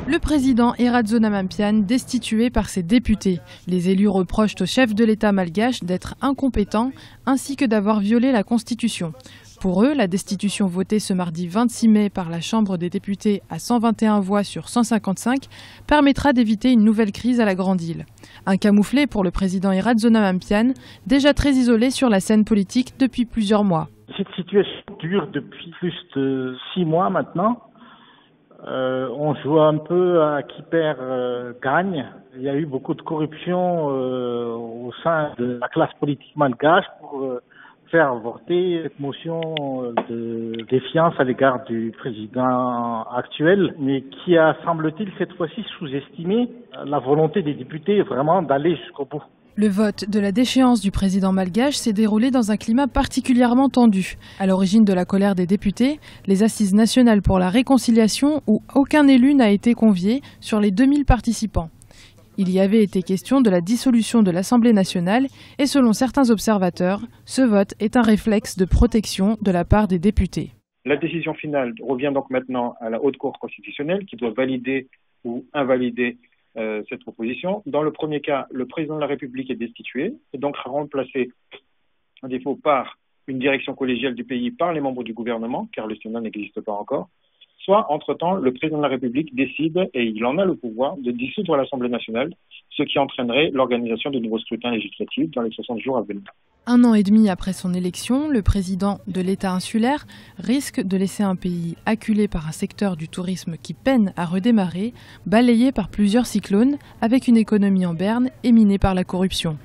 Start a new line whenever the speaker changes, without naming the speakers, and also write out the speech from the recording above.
Le président Erazona Mampiane destitué par ses députés. Les élus reprochent au chef de l'État malgache d'être incompétent ainsi que d'avoir violé la Constitution. Pour eux, la destitution votée ce mardi 26 mai par la Chambre des députés à 121 voix sur 155 permettra d'éviter une nouvelle crise à la Grande Île. Un camouflet pour le président Erazona Mampiane, déjà très isolé sur la scène politique depuis plusieurs mois.
Cette situation dure depuis plus de 6 mois maintenant. On joue un peu à qui perd gagne. Il y a eu beaucoup de corruption au sein de la classe politique malgache pour faire voter cette motion de défiance à l'égard du président actuel, mais qui a, semble-t-il, cette fois-ci sous-estimé la volonté des députés vraiment d'aller jusqu'au bout.
Le vote de la déchéance du président malgache s'est déroulé dans un climat particulièrement tendu. À l'origine de la colère des députés, les assises nationales pour la réconciliation où aucun élu n'a été convié sur les 2000 participants. Il y avait été question de la dissolution de l'Assemblée nationale et selon certains observateurs, ce vote est un réflexe de protection de la part des députés.
La décision finale revient donc maintenant à la Haute Cour constitutionnelle qui doit valider ou invalider cette proposition. Dans le premier cas, le président de la République est destitué et donc sera remplacé à défaut par une direction collégiale du pays par les membres du gouvernement, car le Sénat n'existe pas encore. Soit, entre-temps, le président de la République décide, et il en a le pouvoir, de dissoudre l'Assemblée nationale, ce qui entraînerait l'organisation de nouveaux scrutins législatifs dans les 60 jours à venir.
1 an et demi après son élection, le président de l'État insulaire risque de laisser un pays acculé par un secteur du tourisme qui peine à redémarrer, balayé par plusieurs cyclones, avec une économie en berne et minée par la corruption.